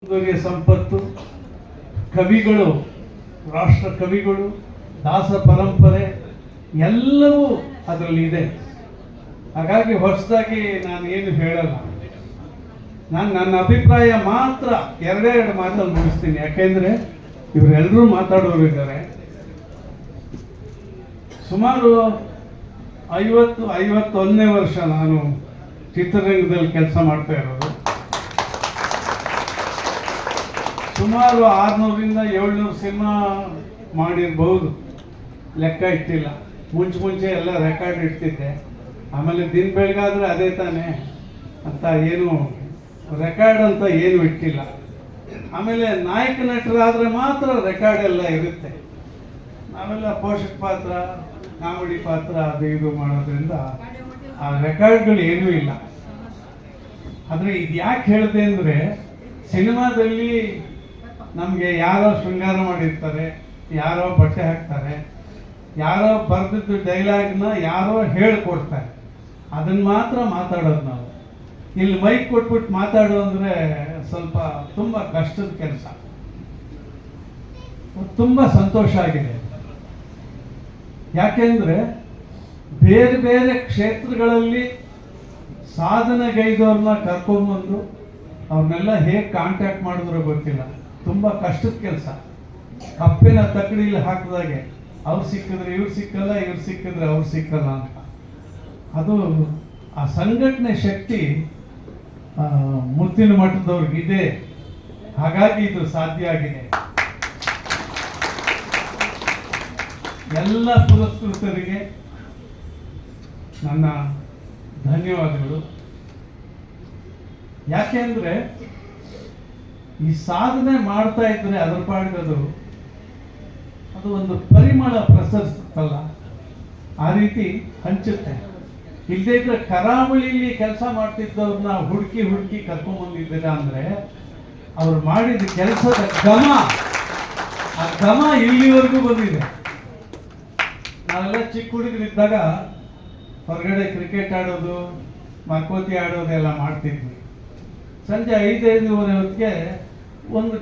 ಸೌಂದರ್ಯ ಸಂಪತ್ತು, ಕವಿಗಳು, ರಾಷ್ಟ್ರ ಕವಿಗಳು, ದಾಸ ಪರಂಪರೆ ಎಲ್ಲವೂ ಅದರಲ್ಲಿ ಇದೆ. ಹಾಗಾಗಿ ಹೊಸದಾಗಿ ನಾನು ಏನು ಹೇಳಲ್ಲ. ನಾನು ನನ್ನ ಅಭಿಪ್ರಾಯ ಮಾತ್ರ ಎರಡೆರಡು ಮಾತಲ್ಲಿ ಮುಗಿಸ್ತೀನಿ. ಯಾಕೆಂದರೆ ಇವರೆಲ್ಲರೂ ಮಾತಾಡೋರಿದ್ದಾರೆ. ಸುಮಾರು 51ನೇ ವರ್ಷ ನಾನು ಚಿತ್ರರಂಗದಲ್ಲಿ ಕೆಲಸ ಮಾಡ್ತಾ ಇರೋದು. ಸುಮಾರು 600ರಿಂದ 700 ಸಿನಿಮಾ ಮಾಡಿರ್ಬೋದು, ಲೆಕ್ಕ ಇಟ್ಟಿಲ್ಲ. ಮುಂಚೆ ಎಲ್ಲ ರೆಕಾರ್ಡ್ ಇಡ್ತಿದ್ದೆ. ಆಮೇಲೆ ದಿನ ಬೆಳಗಾದ್ರೆ ಅದೇ ತಾನೇ ಅಂತ ಏನು ರೆಕಾರ್ಡ್ ಅಂತ ಏನು ಇಟ್ಟಿಲ್ಲ. ಆಮೇಲೆ ನಾಯಕ ನಟರಾದರೆ ಮಾತ್ರ ರೆಕಾರ್ಡ್ ಎಲ್ಲ ಇರುತ್ತೆ. ನಾವೆಲ್ಲ ಪೋಷಕ ಪಾತ್ರ, ಕಾಮಿಡಿ ಪಾತ್ರ ಅದು ಇದು ಮಾಡೋದ್ರಿಂದ ಆ ರೆಕಾರ್ಡ್ಗಳು ಏನೂ ಇಲ್ಲ. ಆದರೆ ಇದು ಯಾಕೆ ಹೇಳಿದೆ ಅಂದರೆ, ಸಿನಿಮಾದಲ್ಲಿ ನಮಗೆ ಯಾರೋ ಶೃಂಗಾರ ಮಾಡಿರ್ತಾರೆ, ಯಾರೋ ಬಟ್ಟೆ ಹಾಕ್ತಾರೆ, ಯಾರೋ ಬರೆದಿದ್ದು ಡೈಲಾಗ್ನ ಯಾರೋ ಹೇಳಿಕೊಡ್ತಾರೆ, ಅದನ್ನು ಮಾತ್ರ ಮಾತಾಡೋದು ನಾವು. ಇಲ್ಲಿ ಮೈಕ್ ಕೊಟ್ಬಿಟ್ಟು ಮಾತಾಡೋ ಅಂದರೆ ಸ್ವಲ್ಪ ತುಂಬ ಕಷ್ಟದ ಕೆಲಸ. ತುಂಬ ಸಂತೋಷ ಆಗಿದೆ. ಯಾಕೆಂದರೆ ಬೇರೆ ಬೇರೆ ಕ್ಷೇತ್ರಗಳಲ್ಲಿ ಸಾಧನೆಗೈದವ್ರನ್ನ ಕರ್ಕೊಂಡ್ಬಂದು ಅವ್ರನ್ನೆಲ್ಲ ಹೇಗೆ ಕಾಂಟ್ಯಾಕ್ಟ್ ಮಾಡಿದ್ರೋ ಗೊತ್ತಿಲ್ಲ. ತುಂಬ ಕಷ್ಟದ ಕೆಲಸ. ಕಪ್ಪಿನ ತಕ್ಕಡಿಲಿ ಹಾಕಿದಾಗೆ ಅವ್ರು ಸಿಕ್ಕಿದ್ರೆ ಇವ್ರು ಸಿಕ್ಕಲ್ಲ, ಇವ್ರು ಸಿಕ್ಕಿದ್ರೆ ಅವ್ರು ಸಿಕ್ಕಲ್ಲ ಅಂತ. ಅದು ಆ ಸಂಘಟನೆ ಶಕ್ತಿ ಮುತ್ತಿನ ಮಠದವ್ರಿಗಿದೆ. ಹಾಗಾಗಿ ಇದು ಸಾಧ್ಯ ಆಗಿದೆ. ಎಲ್ಲ ಪುರಸ್ಕೃತರಿಗೆ ನನ್ನ ಧನ್ಯವಾದಗಳು. ಯಾಕೆಂದರೆ ಈ ಸಾಧನೆ ಮಾಡ್ತಾ ಇದ್ರೆ ಅದರ ಪಾಡಿಗದು ಅದು ಒಂದು ಪರಿಮಳ ಪ್ರಸರಿಸುತ್ತಲ್ಲ, ಆ ರೀತಿ ಹಂಚುತ್ತೆ. ಇಲ್ಲದೇ ಇದ್ರೆ ಕರಾವಳಿಲಿ ಕೆಲಸ ಮಾಡ್ತಿದ್ದವ್ರನ್ನ ಹುಡುಕಿ ಕರ್ಕೊಂಡ್ಬಂದಿದ್ದೀರಾ ಅಂದರೆ ಅವ್ರು ಮಾಡಿದ ಕೆಲಸದ ಆ ಘಮ ಇಲ್ಲಿವರೆಗೂ ಬಂದಿದೆ. ನಾವೆಲ್ಲ ಚಿಕ್ಕ ಹುಡುಗರಿದ್ದಾಗ ಹೊರಗಡೆ ಕ್ರಿಕೆಟ್ ಆಡೋದು, ಮಕ್ಕೋತಿ ಆಡೋದು ಎಲ್ಲ ಮಾಡ್ತಿದ್ವಿ. ಸಂಜೆ 5-5:30 ಹೊತ್ತಿಗೆ ಒಂದು